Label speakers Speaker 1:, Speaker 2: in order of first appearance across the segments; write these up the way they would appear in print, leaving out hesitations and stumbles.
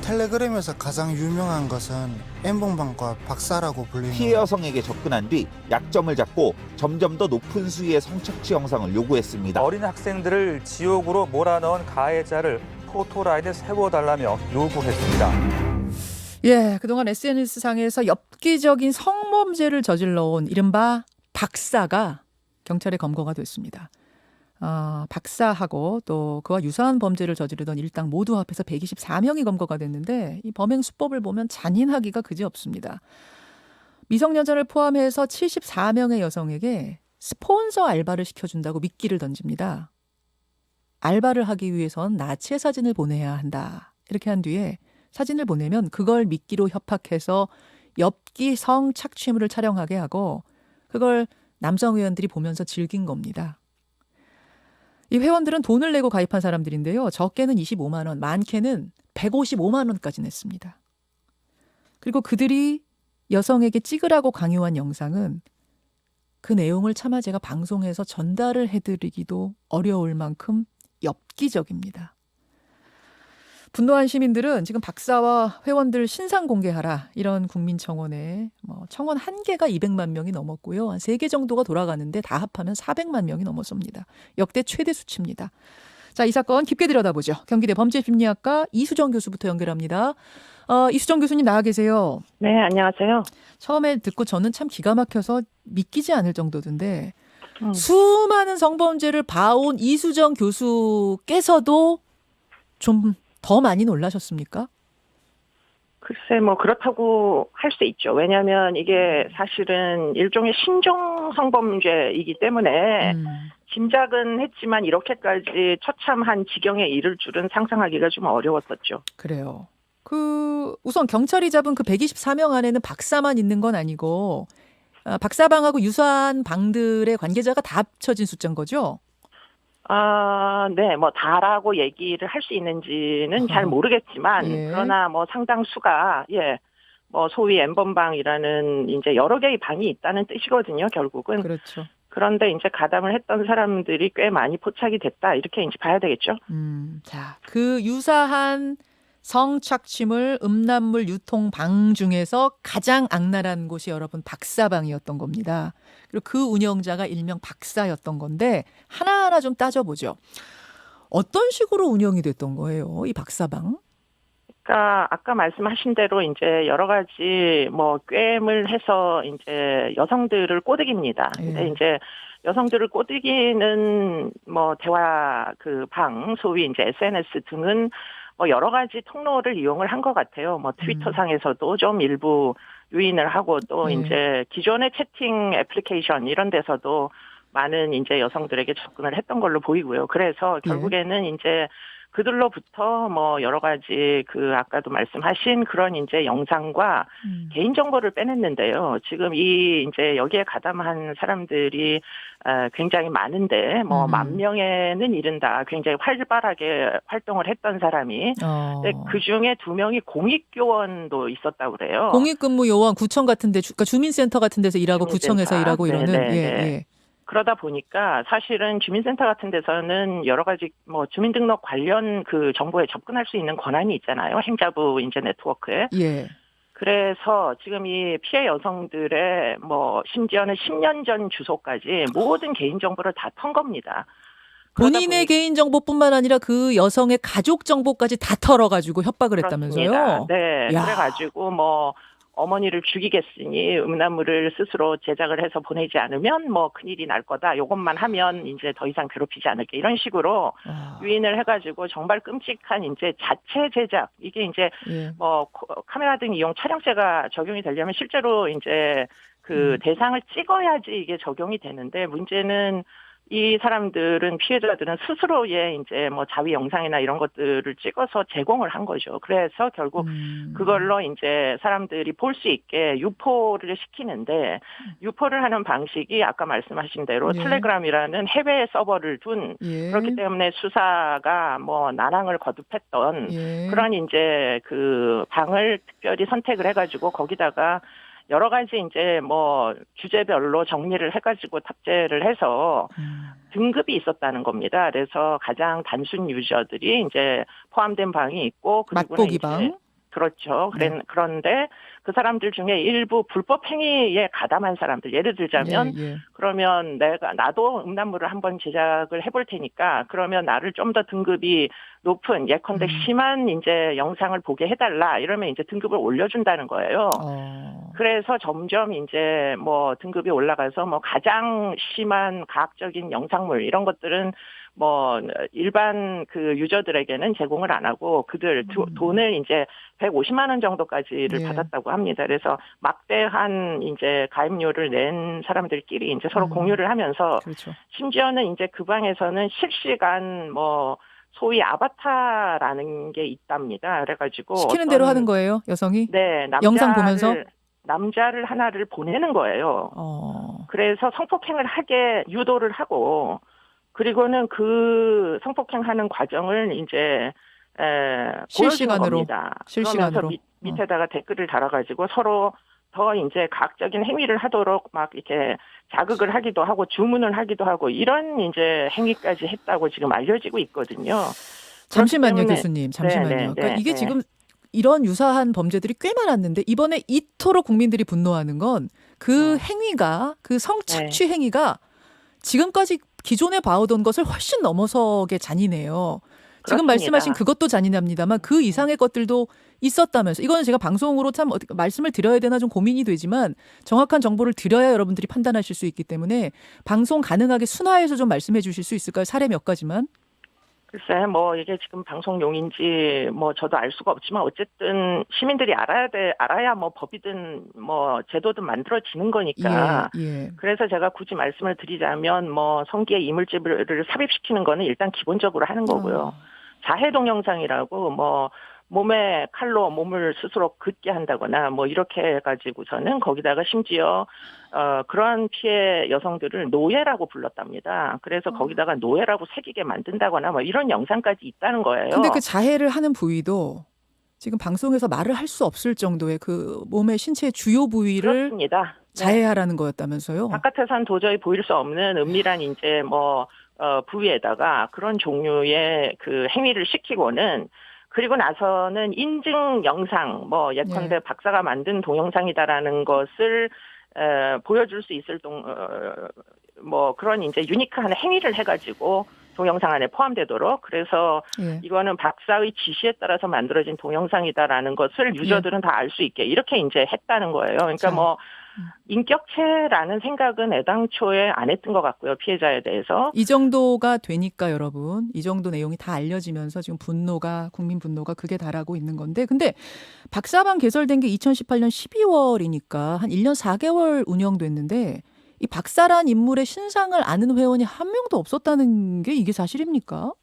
Speaker 1: 텔레그램에서 가장 유명한 것은 엠번방과 박사라고 불리는
Speaker 2: 피해 여성에게 접근한 뒤 약점을 잡고 점점 더 높은 수위의 성착취 영상을 요구했습니다.
Speaker 3: 어린 학생들을 지옥으로 몰아넣은 가해자를 포토라인에 세워달라며 요구했습니다.
Speaker 4: 예, 그동안 SNS상에서 엽기적인 성범죄를 저질러온 이른바 박사가 경찰에 검거가 됐습니다. 박사하고 또 그와 유사한 범죄를 저지르던 일당 모두 합해서 124명이 검거가 됐는데 이 범행 수법을 보면 잔인하기가 그지없습니다. 미성년자를 포함해서 74명의 여성에게 스폰서 알바를 시켜준다고 미끼를 던집니다. 알바를 하기 위해선 나체 사진을 보내야 한다. 이렇게 한 뒤에 사진을 보내면 그걸 미끼로 협박해서 엽기 성착취물을 촬영하게 하고 그걸 남성 회원들이 보면서 즐긴 겁니다. 이 회원들은 돈을 내고 가입한 사람들인데요. 적게는 25만 원, 많게는 155만 원까지 냈습니다. 그리고 그들이 여성에게 찍으라고 강요한 영상은 그 내용을 차마 제가 방송에서 전달을 해드리기도 어려울 만큼 엽기적입니다. 분노한 시민들은 지금 박사와 회원들 신상 공개하라 이런 국민청원에 청원 한 개가 200만 명이 넘었고요. 한 3개 정도가 돌아가는데 다 합하면 400만 명이 넘었습니다. 역대 최대 수치입니다. 자, 이 사건 깊게 들여다보죠. 경기대 범죄심리학과 이수정 교수부터 연결합니다. 이수정 교수님 나와 계세요.
Speaker 5: 네, 안녕하세요.
Speaker 4: 처음에 듣고 저는 참 기가 막혀서 믿기지 않을 정도던데 수많은 성범죄를 봐온 이수정 교수께서도 좀 더 많이 놀라셨습니까?
Speaker 5: 글쎄, 그렇다고 할 수 있죠. 왜냐하면 이게 사실은 일종의 신종 성범죄이기 때문에 짐작은 했지만 이렇게까지 처참한 지경에 이를 줄은 상상하기가 좀 어려웠었죠.
Speaker 4: 그래요. 우선 경찰이 잡은 그 124명 안에는 박사만 있는 건 아니고 박사방하고 유사한 방들의 관계자가 다 합쳐진 숫자인 거죠?
Speaker 5: 네, 다라고 얘기를 할 수 있는지는 잘 모르겠지만,
Speaker 4: 예.
Speaker 5: 그러나 상당수가, 소위 엠번방이라는 이제 여러 개의 방이 있다는 뜻이거든요, 결국은.
Speaker 4: 그렇죠.
Speaker 5: 그런데 이제 가담을 했던 사람들이 꽤 많이 포착이 됐다, 이렇게 이제 봐야 되겠죠.
Speaker 4: 자, 그 유사한 성착취물, 음란물 유통 방 중에서 가장 악랄한 곳이 여러분 박사방이었던 겁니다. 그리고 그 운영자가 일명 박사였던 건데 하나하나 좀 따져보죠. 어떤 식으로 운영이 됐던 거예요, 이 박사방?
Speaker 5: 그러니까 아까 말씀하신 대로 이제 여러 가지 꿰임을 해서 이제 여성들을 꼬드깁니다. 근데 이제 여성들을 꼬드기는 대화 그 방, 소위 이제 SNS 등은 여러 가지 통로를 이용을 한 것 같아요. 트위터 상에서도 좀 일부 유인을 하고 또 이제 기존의 채팅 애플리케이션 이런 데서도 많은 이제 여성들에게 접근을 했던 걸로 보이고요. 그래서 결국에는 이제 그들로부터 여러 가지 아까도 말씀하신 그런 이제 영상과 개인정보를 빼냈는데요. 지금 이제 여기에 가담한 사람들이 굉장히 많은데 10,000명에는 이른다. 굉장히 활발하게 활동을 했던 사람이. 그 중에 2명이 공익요원도 있었다고 그래요.
Speaker 4: 공익근무 요원 구청 같은 데, 그러니까 주민센터 같은 데서 일하고 구청에서 일하고 이러는. 예.
Speaker 5: 그러다 보니까 사실은 주민센터 같은 데서는 여러 가지 주민등록 관련 그 정보에 접근할 수 있는 권한이 있잖아요. 행자부 이제 네트워크에.
Speaker 4: 예.
Speaker 5: 그래서 지금 이 피해 여성들의 심지어는 10년 전 주소까지 모든 개인정보를 다 턴 겁니다.
Speaker 4: 본인의 개인정보뿐만 아니라 그 여성의 가족 정보까지 다 털어가지고 협박을 했다면서요?
Speaker 5: 네.
Speaker 4: 야.
Speaker 5: 그래가지고 어머니를 죽이겠으니 음란물을 스스로 제작을 해서 보내지 않으면 큰일이 날 거다. 이것만 하면 이제 더 이상 괴롭히지 않을게. 이런 식으로 유인을 해가지고 정말 끔찍한 이제 자체 제작. 이게 이제 카메라 등 이용 촬영죄가 적용이 되려면 실제로 이제 그 대상을 찍어야지 이게 적용이 되는데 문제는 이 사람들은 피해자들은 스스로의 이제 자위 영상이나 이런 것들을 찍어서 제공을 한 거죠. 그래서 결국 그걸로 이제 사람들이 볼 수 있게 유포를 시키는데 유포를 하는 방식이 아까 말씀하신 대로 텔레그램이라는 해외 서버를 둔 그렇기 때문에 수사가 난항을 거듭했던 그런 이제 그 방을 특별히 선택을 해가지고 거기다가 여러 가지 이제 주제별로 정리를 해가지고 탑재를 해서 등급이 있었다는 겁니다. 그래서 가장 단순 유저들이 이제 포함된 방이 있고 그리고는
Speaker 4: 맛보기 방.
Speaker 5: 그렇죠.
Speaker 4: 네.
Speaker 5: 그런데 그 사람들 중에 일부 불법 행위에 가담한 사람들, 예를 들자면
Speaker 4: 예, 예.
Speaker 5: 그러면 나도 음란물을 한번 제작을 해볼 테니까 그러면 나를 좀 더 등급이 높은 예컨대 심한 이제 영상을 보게 해달라 이러면 이제 등급을 올려준다는 거예요. 그래서 점점 이제 뭐 등급이 올라가서 뭐 가장 심한 가학적인 영상물 이런 것들은 뭐 일반 그 유저들에게는 제공을 안 하고 그들 돈을 이제 150만 원 정도까지를
Speaker 4: 예.
Speaker 5: 받았다고 합니다. 그래서 막대한 이제 가입료를 낸 사람들끼리 이제 서로 공유를 하면서
Speaker 4: 그렇죠.
Speaker 5: 심지어는 이제 그 방에서는 실시간 뭐 소위 아바타라는 게 있답니다. 그래가지고
Speaker 4: 시키는 대로 하는 거예요, 여성이?
Speaker 5: 네,
Speaker 4: 영상 보면서?
Speaker 5: 남자를 하나를 보내는 거예요.
Speaker 4: 어.
Speaker 5: 그래서 성폭행을 하게 유도를 하고 그리고는 그 성폭행하는 과정을 이제
Speaker 4: 실시간으로.
Speaker 5: 보여주는 겁니다.
Speaker 4: 실시간으로.
Speaker 5: 그러면서 밑에다가 댓글을 달아가지고 서로 더 이제 가학적인 행위를 하도록 막 이렇게 자극을 하기도 하고 주문을 하기도 하고 이런 이제 행위까지 했다고 지금 알려지고 있거든요.
Speaker 4: 잠시만요,
Speaker 5: 때문에-
Speaker 4: 교수님. 잠시만요.
Speaker 5: 네,
Speaker 4: 그러니까
Speaker 5: 네,
Speaker 4: 이게
Speaker 5: 네.
Speaker 4: 지금 이런 유사한 범죄들이 꽤 많았는데 이번에 이토록 국민들이 분노하는 건 그 행위가 그 성착취 행위가 지금까지 기존에 봐오던 것을 훨씬 넘어서게 잔인해요. 지금
Speaker 5: 그렇습니다.
Speaker 4: 말씀하신 그것도 잔인합니다만 그 이상의 것들도 있었다면서 이거는 제가 방송으로 참 어떻게 말씀을 드려야 되나 좀 고민이 되지만 정확한 정보를 드려야 여러분들이 판단하실 수 있기 때문에 방송 가능하게 순화해서 좀 말씀해 주실 수 있을까요? 사례 몇 가지만.
Speaker 5: 글쎄, 뭐, 이게 지금 방송용인지, 뭐, 저도 알 수가 없지만, 어쨌든, 시민들이 알아야 뭐, 법이든, 뭐, 제도든 만들어지는 거니까.
Speaker 4: 예.
Speaker 5: 그래서 제가 굳이 말씀을 드리자면, 뭐, 성기에 이물질을 삽입시키는 거는 일단 기본적으로 하는 거고요. 자해 동영상이라고, 뭐, 몸에 칼로 몸을 스스로 긋게 한다거나, 뭐, 이렇게 해가지고서는 거기다가 심지어, 그러한 피해 여성들을 노예라고 불렀답니다. 그래서 거기다가 노예라고 새기게 만든다거나, 뭐, 이런 영상까지 있다는 거예요.
Speaker 4: 근데 그 자해를 하는 부위도 지금 방송에서 말을 할 수 없을 정도의 그 몸의 신체의 주요 부위를
Speaker 5: 그렇습니다.
Speaker 4: 자해하라는 거였다면서요?
Speaker 5: 바깥에선 도저히 보일 수 없는 은밀한 이제 뭐, 부위에다가 그런 종류의 그 행위를 시키고는 그리고 나서는 인증 영상, 뭐 예컨대 박사가 만든 동영상이다라는 것을 보여줄 수 있을 뭐 그런 이제 유니크한 행위를 해가지고 동영상 안에 포함되도록 그래서 이거는 박사의 지시에 따라서 만들어진 동영상이다라는 것을 유저들은 다 알 수 있게 이렇게 이제 했다는 거예요. 그러니까 뭐 인격체라는 생각은 애당초에 안 했던 것 같고요. 피해자에 대해서.
Speaker 4: 이 정도가 되니까 여러분 이 정도 내용이 다 알려지면서 지금 국민 분노가 극에 달하고 있는 건데 근데 박사방 개설된 게 2018년 12월이니까 한 1년 4개월 운영됐는데 이 박사란 인물의 신상을 아는 회원이 한 명도 없었다는 게 이게 사실입니까?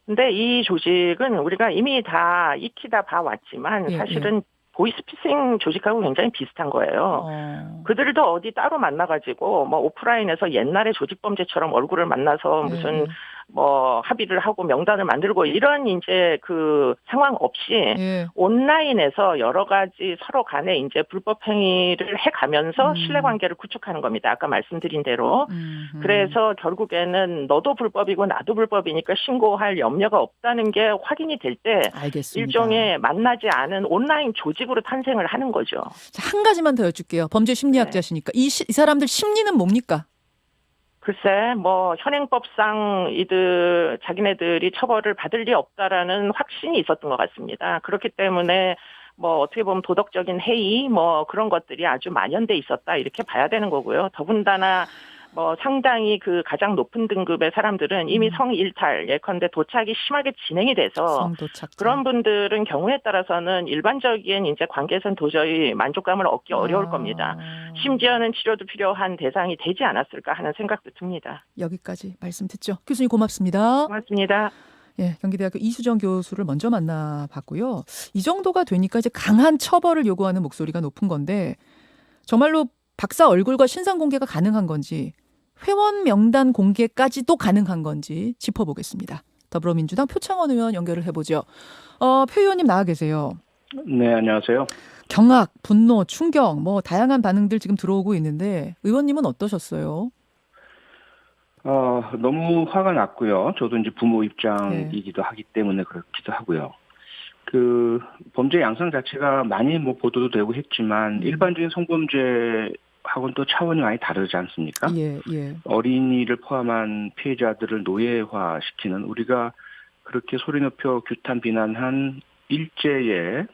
Speaker 5: 근데 이 조직은 우리가 이미 다 익히 다 봐왔지만 사실은 보이스피싱 조직하고 굉장히 비슷한 거예요. 그들도 어디 따로 만나가지고 뭐 오프라인에서 옛날의 조직범죄처럼 얼굴을 만나서 무슨 뭐 합의를 하고 명단을 만들고 이런 이제 그 상황 없이 온라인에서 여러 가지 서로 간에 이제 불법 행위를 해가면서 신뢰관계를 구축하는 겁니다. 아까 말씀드린 대로. 그래서 결국에는 너도 불법이고 나도 불법이니까 신고할 염려가 없다는 게 확인이 될 때 일종의 만나지 않은 온라인 조직으로 탄생을 하는 거죠.
Speaker 4: 자, 한 가지만 더 여쭐게요. 범죄 심리학자시니까 이 사람들 심리는 뭡니까?
Speaker 5: 글쎄, 뭐 현행법상 자기네들이 처벌을 받을 리 없다라는 확신이 있었던 것 같습니다. 그렇기 때문에 뭐 어떻게 보면 도덕적인 해이 뭐 그런 것들이 아주 만연돼 있었다 이렇게 봐야 되는 거고요. 더군다나 뭐 상당히 그 가장 높은 등급의 사람들은 이미 성일탈 예컨대 도착이 심하게 진행이 돼서 그런 분들은 경우에 따라서는 일반적인 이제 관계에선 도저히 만족감을 얻기 어려울 겁니다. 심지어는 치료도 필요한 대상이 되지 않았을까 하는 생각도 듭니다.
Speaker 4: 여기까지 말씀 듣죠. 교수님 고맙습니다.
Speaker 5: 고맙습니다.
Speaker 4: 예, 경기대학교 이수정 교수를 먼저 만나봤고요. 이 정도가 되니까 이제 강한 처벌을 요구하는 목소리가 높은 건데 정말로 박사 얼굴과 신상 공개가 가능한 건지 회원 명단 공개까지도 가능한 건지 짚어보겠습니다. 더불어민주당 표창원 의원 연결을 해보죠. 표 의원님 나와 계세요.
Speaker 6: 네, 안녕하세요.
Speaker 4: 경악, 분노, 충격 뭐 다양한 반응들 지금 들어오고 있는데 의원님은 어떠셨어요?
Speaker 6: 너무 화가 났고요. 저도 이제 부모 입장이기도 하기 때문에 그렇기도 하고요. 그 범죄 양상 자체가 많이 뭐 보도도 되고 했지만 일반적인 성범죄하고는 또 차원이 많이 다르지 않습니까?
Speaker 4: 예, 예.
Speaker 6: 어린이를 포함한 피해자들을 노예화시키는 우리가 그렇게 소리 높여 규탄 비난한 일제의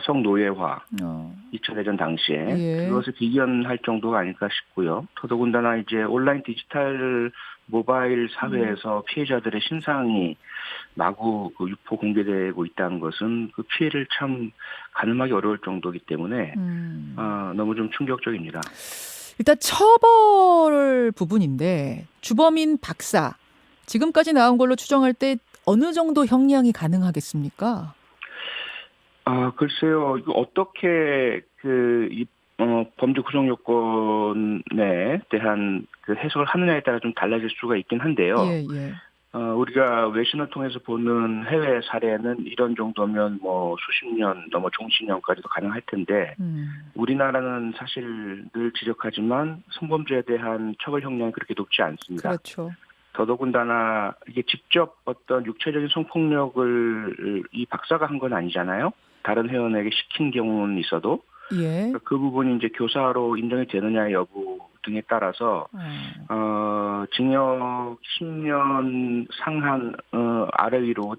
Speaker 6: 성노예화 2차 대전 당시에
Speaker 4: 예.
Speaker 6: 그것을 비견할 정도가 아닐까 싶고요. 더더군다나 이제 온라인 디지털 모바일 사회에서 피해자들의 신상이 마구 그 유포 공개되고 있다는 것은 그 피해를 참 가늠하기 어려울 정도이기 때문에 너무 좀 충격적입니다.
Speaker 4: 일단 처벌 부분인데 주범인 박사 지금까지 나온 걸로 추정할 때 어느 정도 형량이 가능하겠습니까?
Speaker 6: 글쎄요. 이거 어떻게 범죄 구성 요건에 대한 그 해석을 하느냐에 따라 좀 달라질 수가 있긴 한데요.
Speaker 4: 예, 예.
Speaker 6: 우리가 외신을 통해서 보는 해외 사례는 이런 정도면 뭐 수십 년 넘어 종신형까지도 가능할 텐데 우리나라는 사실 늘 지적하지만 성범죄에 대한 처벌 형량이 그렇게 높지 않습니다.
Speaker 4: 그렇죠.
Speaker 6: 더더군다나 이게 직접 어떤 육체적인 성폭력을 이 박사가 한 건 아니잖아요. 다른 회원에게 시킨 경우는 있어도
Speaker 4: 예.
Speaker 6: 그 부분이 이제 교사로 인정이 되느냐 여부 등에 따라서 징역 10년 상한 아래 위로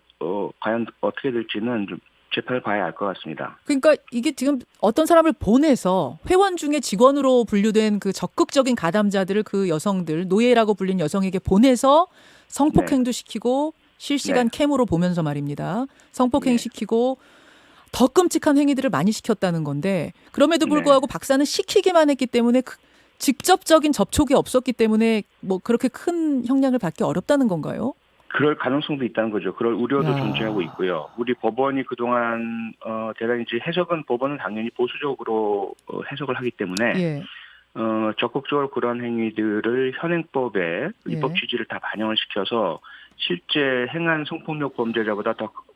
Speaker 6: 과연 어떻게 될지는 좀 재판을 봐야 알 것 같습니다.
Speaker 4: 그러니까 이게 지금 어떤 사람을 보내서 회원 중에 직원으로 분류된 그 적극적인 가담자들을 그 여성들 노예라고 불린 여성에게 보내서 성폭행도 시키고 실시간 캠으로 보면서 말입니다. 성폭행 시키고 더 끔찍한 행위들을 많이 시켰다는 건데 그럼에도 불구하고 박사는 시키기만 했기 때문에 직접적인 접촉이 없었기 때문에 뭐 그렇게 큰 형량을 받기 어렵다는 건가요?
Speaker 6: 그럴 가능성도 있다는 거죠. 그럴 우려도 존재하고 있고요. 우리 법원이 그동안 대단히 이제 해석은 법원은 당연히 보수적으로 해석을 하기 때문에 적극적으로 그런 행위들을 현행법에 입법 취지를 다 반영을 시켜서 실제 행한 성폭력 범죄자보다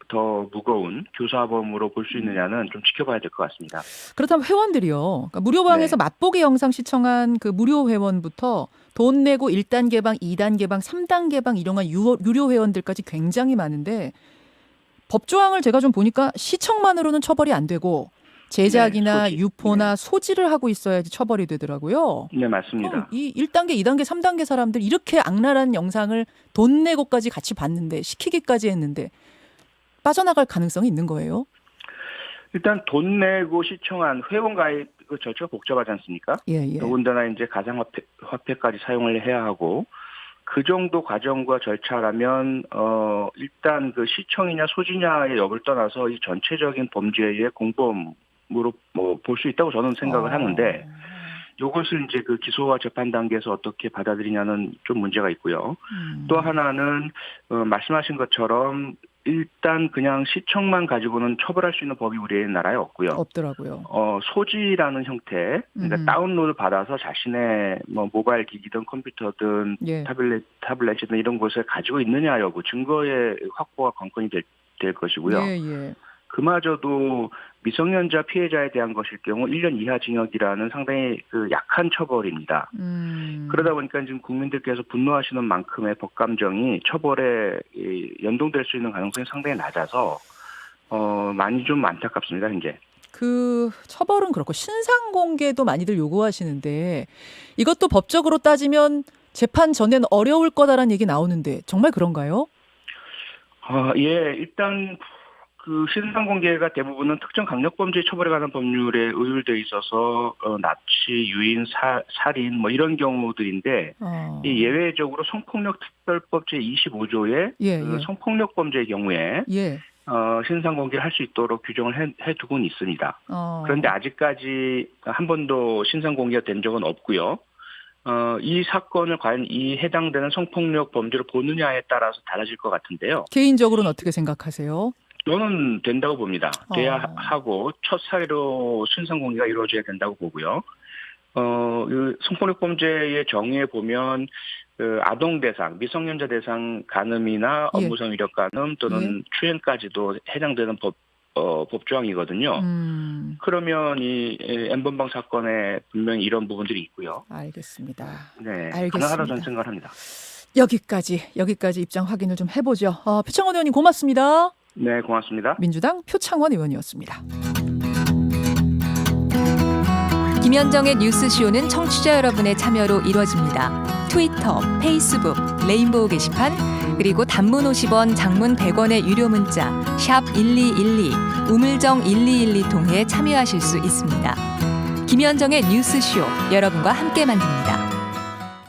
Speaker 6: 더 무거운 교사범으로 볼 수 있느냐는 좀 지켜봐야 될 것 같습니다.
Speaker 4: 그렇다면 회원들이요. 그러니까 무료방에서 맛보기 영상 시청한 그 무료 회원부터 돈 내고 1단 개방, 2단 개방, 3단 개방 이용한 유료 회원들까지 굉장히 많은데 법조항을 제가 좀 보니까 시청만으로는 처벌이 안 되고 제작이나 유포나 소지를 하고 있어야지 처벌이 되더라고요.
Speaker 6: 네, 맞습니다.
Speaker 4: 이 1단계, 2단계, 3단계 사람들 이렇게 악랄한 영상을 돈 내고까지 같이 봤는데 시키기까지 했는데 빠져나갈 가능성이 있는 거예요?
Speaker 6: 일단 돈 내고 시청한 회원 가입 그 절차가 복잡하지 않습니까? 더군다나 이제 가상화폐까지 사용을 해야 하고 그 정도 과정과 절차라면 일단 그 시청이냐 소지냐의 여부를 떠나서 이 전체적인 범죄의 공범으로 뭐 볼 수 있다고 저는 생각을 하는데 이것을 이제 그 기소와 재판 단계에서 어떻게 받아들이냐는 좀 문제가 있고요. 또 하나는 말씀하신 것처럼 일단 그냥 시청만 가지고는 처벌할 수 있는 법이 우리나라에 없고요.
Speaker 4: 없더라고요.
Speaker 6: 소지라는 형태, 그러니까 다운로드 받아서 자신의 뭐 모바일 기기든 컴퓨터든 타블렛이든 이런 곳에 가지고 있느냐 여부 증거의 확보가 관건이 될 것이고요. 그마저도 미성년자 피해자에 대한 것일 경우 1년 이하 징역이라는 상당히 그 약한 처벌입니다. 그러다 보니까 지금 국민들께서 분노하시는 만큼의 법감정이 처벌에 연동될 수 있는 가능성이 상당히 낮아서 많이 좀 안타깝습니다, 현재.
Speaker 4: 그 처벌은 그렇고 신상 공개도 많이들 요구하시는데 이것도 법적으로 따지면 재판 전엔 어려울 거다라는 얘기 나오는데 정말 그런가요?
Speaker 6: 일단 그 신상 공개가 대부분은 특정 강력범죄 처벌에 관한 법률에 의율되어 있어서 납치, 유인, 살인 뭐 이런 경우들인데 이 예외적으로 성폭력 특별법 제25조의 성폭력 범죄의 경우에 신상 공개를 할 수 있도록 규정을 해두고는 있습니다. 그런데 아직까지 한 번도 신상 공개가 된 적은 없고요. 이 사건을 과연 이 해당되는 성폭력 범죄로 보느냐에 따라서 달라질 것 같은데요.
Speaker 4: 개인적으로는 어떻게 생각하세요?
Speaker 6: 저는 된다고 봅니다. 돼야 하고 첫 사례로 신상 공개가 이루어져야 된다고 보고요. 성폭력 범죄의 정의에 보면 아동 대상, 미성년자 대상 간음이나 업무상 위력 간음 또는 추행까지도 해당되는 법조항이거든요. 그러면 이 N번방 사건에 분명히 이런 부분들이 있고요.
Speaker 4: 알겠습니다.
Speaker 6: 네,
Speaker 4: 알겠습니다.
Speaker 6: 가능하다고 저는 생각을 합니다.
Speaker 4: 여기까지 입장 확인을 좀 해보죠. 표창원 의원님 고맙습니다.
Speaker 6: 네, 고맙습니다.
Speaker 4: 민주당 표창원 의원이었습니다.
Speaker 7: 김현정의 뉴스쇼는 청취자 여러분의 참여로 이루어집니다. 트위터, 페이스북, 레인보우 게시판, 그리고 단문 50원, 장문 100원의 유료 문자 샵 1212, 우물정 1212 통해 참여하실 수 있습니다. 김현정의 뉴스쇼, 여러분과 함께 만듭니다.